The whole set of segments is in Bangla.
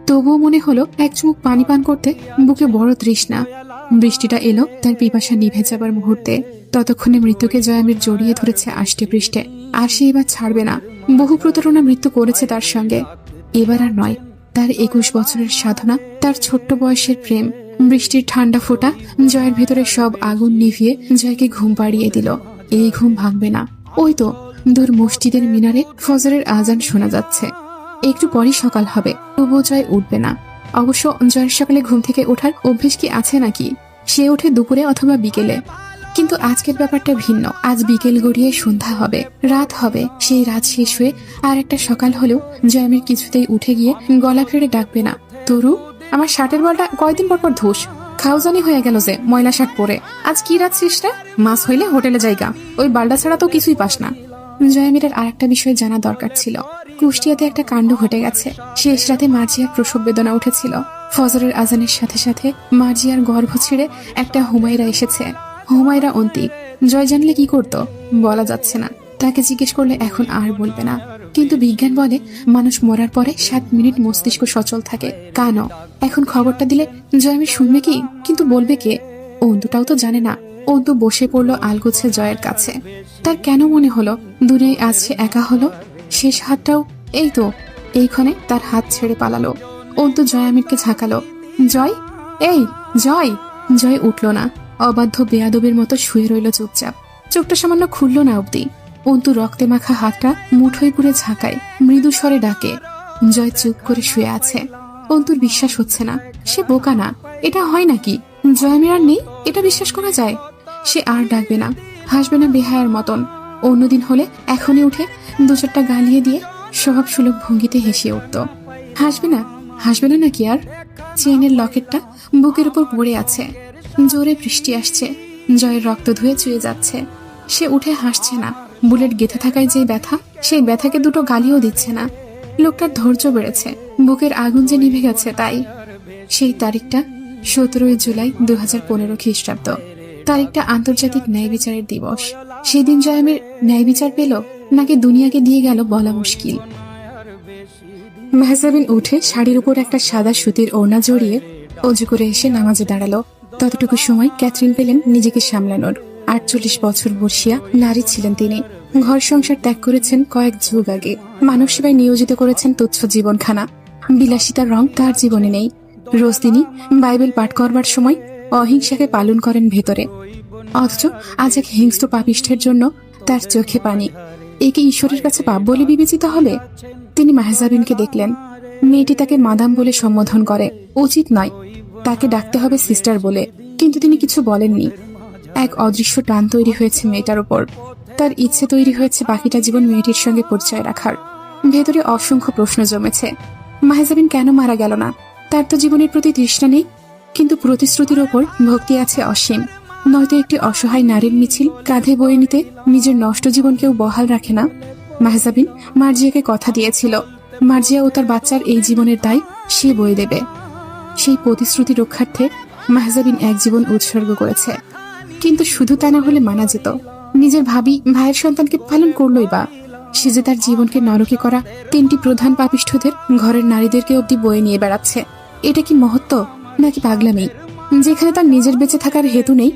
তবুও মনে হলো এক চুমুক পানি পান করতে বুকে বড় তৃষ্ণা। বৃষ্টিটা এলো তার পিপাসা নিভে যাবার মুহূর্তে। ততক্ষণে মৃত্যুকে জয়ামির জড়িয়ে ধরেছে আষ্টে পৃষ্ঠে। আর সে এবার ছাড়বে না। বহু প্রতারণা মৃত্যু করেছে তার সঙ্গে, এবার আর নয়। তার 21 বছরের সাধনা, তার ছোট্ট বয়সের প্রেম, বৃষ্টির ঠান্ডা ফোঁটা জয়ের ভেতরে সব আগুন নিভিয়ে জয়কে ঘুম পাড়িয়ে দিল। এই ঘুম ভাঙবে না। ওই তো দূর মসজিদের মিনারে ফজরের আজান শোনা যাচ্ছে। একটু পরই সকাল হবে, তবুও জয় উঠবে না। অবশ্য জয়ের সকালে ঘুম থেকে ওঠার অভ্যেস কি আছে নাকি? সে ওঠে দুপুরে অথবা বিকেলে। কিন্তু আজকের ব্যাপারটা ভিন্ন। আজ বিকেল গড়িয়ে সন্ধ্যা হবে, রাত হবে। সেই রাত শেষ হয়ে আর একটা সকাল হলেও জয়ামির কিছুতেই উঠে গিয়ে গলা ফেড়ে ডাকবে না, তরু আমার শার্টের বলটা কয়দিন পর পর ধুস। খাওজানি হয়ে গেল যে ময়লা শার্ট পরে। আজ কি রাত শেষটা? মাস হইলে হোটেলে যাইগা, ওই বালটা ছাড়া তো কিছুই পাস না। জয়ামিরের আর একটা বিষয় জানা দরকার ছিল। কুষ্টিয়াতে একটা কাণ্ড ঘটে গেছে। শেষ রাতে মার্জিয়ার প্রসব বেদনা উঠেছিল। ফজরের আজানের সাথে সাথে মার্জিয়ার গর্ভ ছিঁড়ে একটা হুমায়রা এসেছে। হুমায়রা অন্তিক। জয় জানলে কি করতো বলা যাচ্ছে না। তাকে জিজ্ঞেস করলে এখন আর বলবে না। কিন্তু বিজ্ঞান বলে মানুষ মরার পরে 7 মিনিট মস্তিষ্ক সচল থাকে। কানো এখন খবরটা দিলে জয়ামির শুনবে কি? কিন্তু বলবে কে? অন্তুটাও তো জানে না। অন্তু বসে পড়লো আলগোছে জয়ের কাছে। তার কেন মনে হলো দুনিয়ায় আজ সে একা হলো? শেষ হাতটাও এই তো এইখানে তার হাত ছেড়ে পালালো। অন্তু জয়ামিরকে ঝাঁকালো, জয়, এই জয়। জয় উঠল না। অবাধ্য বেয়াদবের মতো শুয়ে রইল চুপচাপ। চোখটা সামান্য খুলল না অব্দি। অন্তু রক্তে মাখা হাতটা মুঠোয় পুরে ঝাঁকায়, মৃদু স্বরে ডাকে। জয় চুপ করে শুয়ে আছে। অন্তুর বিশ্বাস হচ্ছে না। সে বোকা না। এটা হয় নাকি? জয়ামির আর নেই, এটা বিশ্বাস করা যায়? সে আর ডাকবে না, হাসবে না বেহায়ার মতন। অন্যদিন হলে এখনই উঠে 2-4টা গালিয়ে দিয়ে স্বভাব সুলভ ভঙ্গিতে হেসে উঠত। হাসবে না? হাসবে না নাকি আর? চেনের লকেটটা বুকের উপর পড়ে আছে। জোরে বৃষ্টি আসছে। জয়ের রক্ত ধুয়ে চুয়ে যাচ্ছে। সে উঠে হাসছে না। বুলেট গেঁথে থাকায় যে ব্যথা, সেই ব্যথাকে দুটো গালিও দিচ্ছে না। লোকটার ধৈর্য বেড়েছে। বুকের আগুন যে নিভে গেছে তাই। সেই তারিখটা 17 জুলাই 2015 খ্রিস্টাব্দ। তারিখটা আন্তর্জাতিক ন্যায় বিচারের দিবস। সেদিন জয়ামির ন্যায় বিচার পেল নাকি দুনিয়াকে দিয়ে গেল বলা মুশকিল। মেহজাবিন উঠে শাড়ির উপর একটা সাদা সুতির ওড়না জড়িয়ে অজু করে এসে নামাজে দাঁড়ালো। ততটুকু সময় ক্যাথরিন পেলেন নিজেকে সামলানোর। 48 বছর বর্ষিয়া নারী ছিলেন তিনি। ঘর সংসার ত্যাগ করেছেন কয়েক যুগ আগে। মানব সেবায় নিয়োজিত করেছেন তুচ্ছ জীবনখানা। বিলাসিতার রং তার জীবনে নেই। রোজ তিনি বাইবেল পাঠ করবার সময় অহিংসাকে পালন করেন ভেতরে। অথচ আজ এক হিংস্র পাপিষ্ঠের জন্য তার চোখে পানি। একে ঈশ্বরের কাছে পাপ বলে বিবেচিত হবে? তিনি মেহজাবিনকে দেখলেন। মেয়েটি তাকে মাদাম বলে সম্বোধন করে। উচিত নয়, তাকে ডাকতে হবে সিস্টার বলে। কিন্তু তিনি কিছু বলেননি। এক অদৃশ্য টান তৈরি হয়েছে মেয়েটার উপর। তার ইচ্ছে তৈরি হয়েছে বাকিটা জীবন মেয়েটির সঙ্গে পরিচয় রাখার। ভেতরে অসংখ্য প্রশ্ন জমেছে। মেহজাবিন কেন মারা গেল না? তার তো জীবনের প্রতি তৃষ্ণা নেই, কিন্তু প্রতিশ্রুতির ওপর ভক্তি আছে অসীম। নয়তো একটি অসহায় নারীর মিছিল কাঁধে বয়ে নিতে নিজের নষ্ট জীবন কেউ বহাল রাখে না। মেহজাবিন মার্জিয়াকে কথা দিয়েছিল, মার্জিয়া ও তার বাচ্চার এই জীবনের দায় সে বয়ে দেবে। সেই প্রতিশ্রুতি রক্ষার্থে মেহজাবিন এক জীবন উৎসর্গ করেছে। কিন্তু শুধু তা না হলে মানা যেত। নিজের ভাবি ভাইয়ের সন্তানকে পালন করলোই বা। সে যে তার জীবনকে নরকে করা 3টি প্রধান পাপিষ্ঠদের ঘরের নারীদেরকে অব্দি বয়ে নিয়ে বেড়াচ্ছে। এটা কি মহত্ব নাকি পাগলামি? যেখানে তার নিজের বেঁচে থাকার হেতু নেই,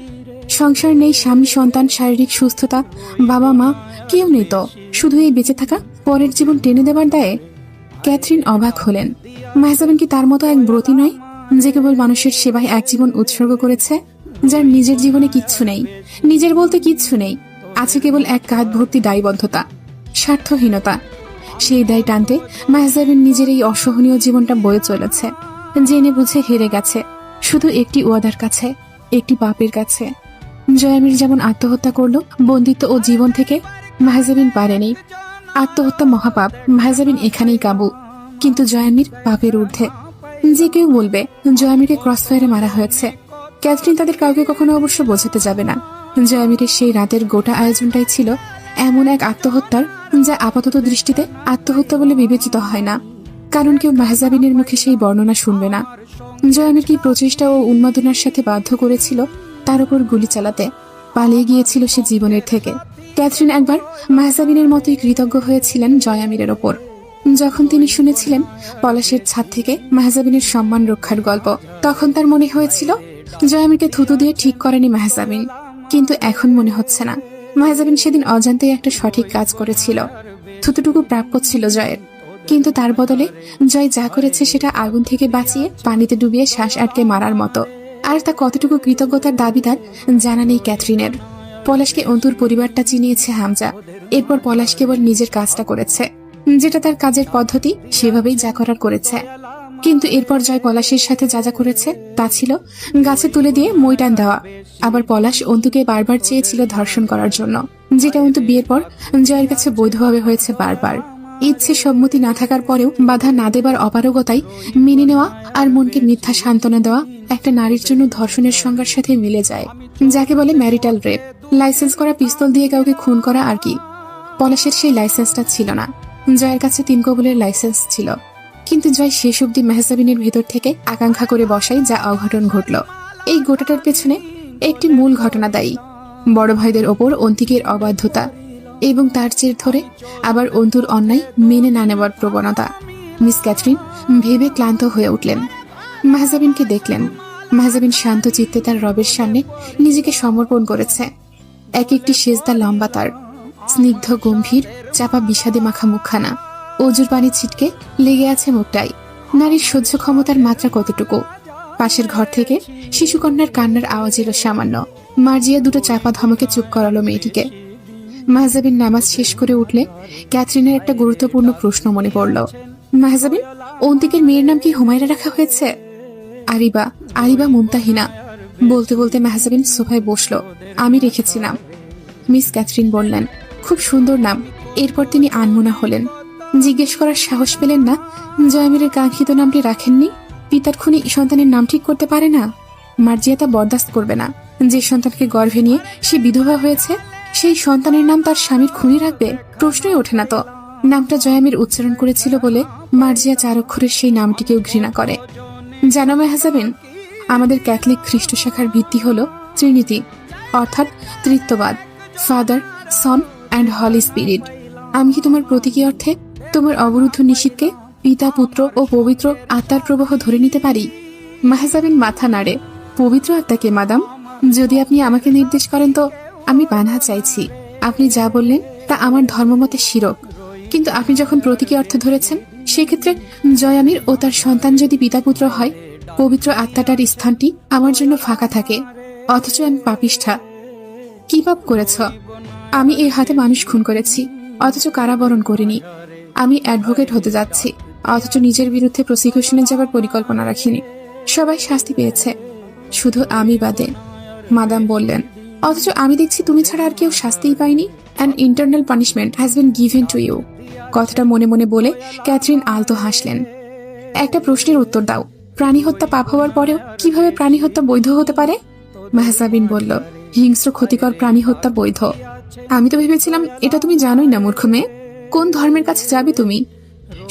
সংসার নেই, স্বামী সন্তান, শারীরিক সুস্থতা, বাবা মা কেউ নেই, তো শুধু এই বেঁচে থাকা পরের জীবন টেনে দেবার দায়ে। ক্যাথরিন অবাক হলেন। মেহজাবিন কি তার মতো এক ব্রতী নয়, যে কেবল মানুষের সেবায় এক জীবন উৎসর্গ করেছে? যার নিজের জীবনে কিচ্ছু নেই, নিজের বলতে কিচ্ছু নেই, আছে কেবল এক কাঁধ ভর্তি দায়বদ্ধতা, স্বার্থহীনতা। সেই দায় টানতে মেহজাবিন নিজের এই অসহনীয় জীবনটা বয়ে চলেছে। জেনে বুঝে হেরে গেছে শুধু একটি ওয়াদার কাছে, একটি পাপের কাছে। জয়ামির যেমন আত্মহত্যা করলো বন্দিত্ব ও জীবন থেকে, মেহজাবিন পারেনি। আত্মহত্যা মহাপাপ, মেহজাবিন এখানেই কাবু। কিন্তু জয়ামির পাপের ঊর্ধ্বে। যে কেউ বলবে জয়ামিরকে ক্রসফায়ারে মারা হয়েছে। ক্যাথরিন তাদের কাউকে কখনো অবশ্য বোঝাতে যাবে না। জয়ামিরের সেই রাতের গোটা আয়োজনটাই ছিল এমন এক আত্মহত্যার, যা আপাতত দৃষ্টিতে আত্মহত্যা বলে বিবেচিত হয় না। কারণ কেউ মেহজাবিনের মুখে সেই বর্ণনা শুনবে না। জয়ামির কি প্রচেষ্টা ও উন্মাদনার সাথে বাধ্য করেছিল তার উপর গুলি চালাতে? পালিয়ে গিয়েছিল সে জীবনের থেকে। ক্যাথরিন একবার মেহজাবিনের মতোই কৃতজ্ঞ হয়েছিলেন জয়ামিরের ওপর। যখন তিনি শুনেছিলেন পলাশের ছাদ থেকে মেহজাবিনের সম্মান রক্ষার গল্প, তখন তার মনে হয়েছিল জয়ামিরকে থুতু দিয়ে ঠিক করেনি মেহজাবিন। কিন্তু এখন মনে হচ্ছে না, মেহজাবিন সেদিন অজান্তেই একটা সঠিক কাজ করেছিল। থুতুটুকু প্রাপ্য ছিল জয়ের, কিন্তু তার বদলে জয় যা করেছে সেটা আগুন থেকে বাঁচিয়ে পানিতে ডুবিয়ে শ্বাস আটকে মারার মতো। আর তা কতটুকু কৃতজ্ঞতার দাবিদার জানা নেই ক্যাথরিনের। পলাশকে অন্তুর পরিবারটা চিনিয়েছে হামজা, এরপর পলাশ কেবল নিজের কাজটা করেছে, যেটা তার কাজের পদ্ধতি, সেভাবেই যা করার করেছে। কিন্তু এরপর জয় পলাশের সাথে যা যা করেছে তা ছিল গাছে তুলে দিয়ে মই টান দেওয়া। আবার পলাশ অন্তুকে বারবার চেয়েছিল ধর্ষণ করার জন্য, যেটা অন্তু বিয়ের পর জয়ের কাছে বৈধভাবে হয়েছে বারবার। ইচ্ছে সম্মতি না থাকার পরেও বাধা না দেবার অপারগতায় মেনে নেওয়া আর মনকে মিথ্যা সান্ত্বনা দেওয়া একটা নারীর জন্য ধর্ষণের সংজ্ঞার সাথে মিলে যায়, যাকে বলে ম্যারিটাল রেপ। লাইসেন্স করা পিস্তল দিয়ে কাউকে খুন করা আর কি। পলাশের সেই লাইসেন্সটা ছিল না, জয়ের কাছে 3 কবুলের লাইসেন্স ছিল। কিন্তু জয় শেষ অব্দি মেহজাবিনের ভেতর থেকে আকাঙ্ক্ষা করে বসাই যা অঘটন ঘটল। এই গোটাটার পেছনে একটি মূল ঘটনা দায়ী, বড় ভাইদের ওপর অন্তিকের অবাধ্যতা এবং তার জের ধরে আবার অন্তুর অন্যায় মেনে না নেওয়ার প্রবণতা। মিস ক্যাথরিন ভেবে ক্লান্ত হয়ে উঠলেন। মেহজাবিনকে দেখলেন। মেহজাবিন শান্ত চিত্তে তার রবের সামনে নিজেকে সমর্পণ করেছে। এক একটি সেজদা লম্বা, তার স্নিগ্ধ গম্ভীর চাপা বিষাদে মাখা মুখখানা, অজুর পানি ছিটকে লেগে আছে মুখটাই। নারীর সহ্য ক্ষমতার মাত্রা কতটুকু। পাশের ঘর থেকে শিশুকন্যার কান্নার আওয়াজ এলো সামান্য। মার্জিয়া দুটো চাপা ধমকে চুপ করালো মেয়েটিকে। মেহজাবিন নামাজ শেষ করে উঠলে ক্যাথরিনের একটা গুরুত্বপূর্ণ প্রশ্ন মনে পড়ল। মেহজাবিন, অন্তিকের মেয়ের নাম কি হুমায়রা রাখা হয়েছে? আরিবা, আরিবা মুমতাহিনা। বলতে বলতে মেহজাবিন সোফায় বসলো। আমি রেখেছি নাম। মিস ক্যাথরিন বললেন, খুব সুন্দর নাম। এরপর তিনি আনমনা হলেন। জিজ্ঞেস করার সাহস পেলেন না, জয়মিরের কাঙ্ক্ষিত নামটি রাখেননি? পিতার খুনি সন্তানের নাম ঠিক করতে পারে না? মার্জিয়া তা বরদাস্ত করবে না। যে সন্তানকে গর্ভে নিয়ে সে বিধবা হয়েছে, সেই সন্তানের নাম তার স্বামীর খুনি রাখবে? প্রশ্নই ওঠে না তো। নামটা জয়ামির উচ্চারণ করেছিল বলে মার্জিয়া 4 অক্ষরের সেই নামটিকেও ঘৃণা করে। জানো মেহজাবিন, আমাদের ক্যাথলিক খ্রিস্ট শাখার ভিত্তি হলো ট্রিনিটি, অর্থাৎ ত্রিত্ববাদ, father, son and holy spirit. আমি কি তোমার প্রতীকী অর্থে তোমার অবরুদ্ধ নিষিদ্ধকে পিতা, পুত্র ও পবিত্র আত্মার প্রবাহ ধরে নিতে পারি? মেহজাবিন মাথা নাড়ে। পবিত্র আত্মাকে মাদাম? যদি আপনি আমাকে নির্দেশ করেন তো আমি বাধা চাইছি। আপনি যা বললেন তা আমার ধর্মমতে শিরক, কিন্তু আপনি যখন প্রতীকী অর্থ ধরেছেন, সেক্ষেত্রে জয়ামির ও তার সন্তান যদি পিতা পুত্র হয়, পবিত্র আত্মাটার স্থানটি আমার জন্য ফাঁকা থাকে। অথচ আমি পাপিষ্ঠা। কি পাপ করেছ? আমি এই হাতে মানুষ খুন করেছি, অথচ কারাবরণ করিনি। আমি অ্যাডভোকেট হতে যাচ্ছি, অথচ নিজের বিরুদ্ধে প্রসিকিউশনে যাবার পরিকল্পনা রাখিনি। সবাই শাস্তি পেয়েছে, শুধু আমি বাদে। মাদাম বললেন, অথচ আমি দেখছি তুমি ছাড়া আর কেউ শাস্তিই পায়নি। An internal punishment has been given to you. কথাটা মনে মনে বলে ক্যাথরিন আলতো হাসলেন। একটা প্রশ্নের উত্তর দাও, প্রাণী হত্যা পাপ হওয়ার পরেও কিভাবে প্রাণী হত্যা বৈধ হতে পারে? মেহজাবিন বলল, হিংস্র ক্ষতিকর প্রাণী হত্যা বৈধ। আমি তো ভেবেছিলাম এটা তুমি জানোই না, মূর্খ মেয়ে। কোন ধর্মের কাছে যাবে তুমি?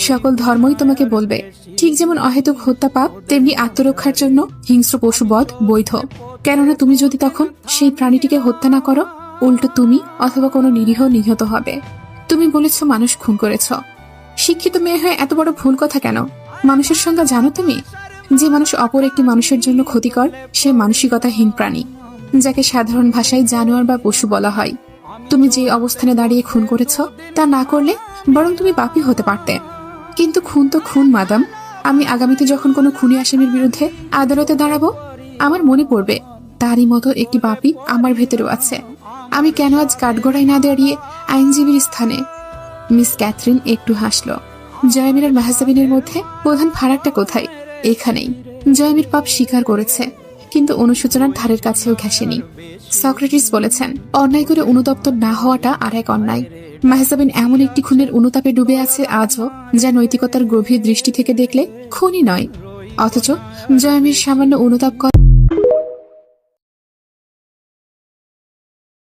সকল ধর্মই তোমাকে বলবে, ঠিক যেমন অহেতুক হত্যা পাপ, তেমনি আত্মরক্ষার জন্য হিংস্র পশুবধ বৈধ। কেননা তুমি যদি তখন সেই প্রাণীটিকে হত্যা না করো, উল্টো তুমি অথবা কোনো নিরীহ নিহত হবে। তুমি বলেছ মানুষ খুন করেছ। শিক্ষিত মেয়ে হয়ে এত বড় ভুল কথা কেন? মানুষের সংজ্ঞা জানো তুমি? যে মানুষ অপর একটি মানুষের জন্য ক্ষতিকর, সে মানসিকতাহীন প্রাণী, যাকে সাধারণ ভাষায় জানোয়ার বা পশু বলা হয়। তুমি যে অবস্থানে দাঁড়িয়ে খুন করেছ, তা না করলে বরং তুমি পাপী হতে পারতে। কিন্তু খুন তো খুন মাদাম। আমি আগামীতে যখন কোনো খুনি আসামির বিরুদ্ধে আদালতে দাঁড়াবো, আমার মনে পড়বে তারই মতো একটি পাপী আমার ভেতরেও আছে। আমি কেন আজ কাঠগড়ায় না দাঁড়িয়ে আইনজীবীর স্থানে? মিস ক্যাথরিন একটু হাসল। জয়মির আর মেহজাবিনের মধ্যে প্রধান ফারাকটা কোথায়? এখানেই। জয়মির পাপ স্বীকার করেছে, কিন্তু অনুশোচনার ধারের কাছেও ঘেঁষেনি। সক্রেটিস বলেছেন, অন্যায় করে অনুতপ্ত না হওয়াটা আর এক অন্যায়। মেহজাবিন এমন একটি খুনের অনুতাপে ডুবে আছে আজও, যা নৈতিকতার গভীর দৃষ্টি থেকে দেখলে খুনই নয়, অথচ জয়মির সামান্য অনুতাপ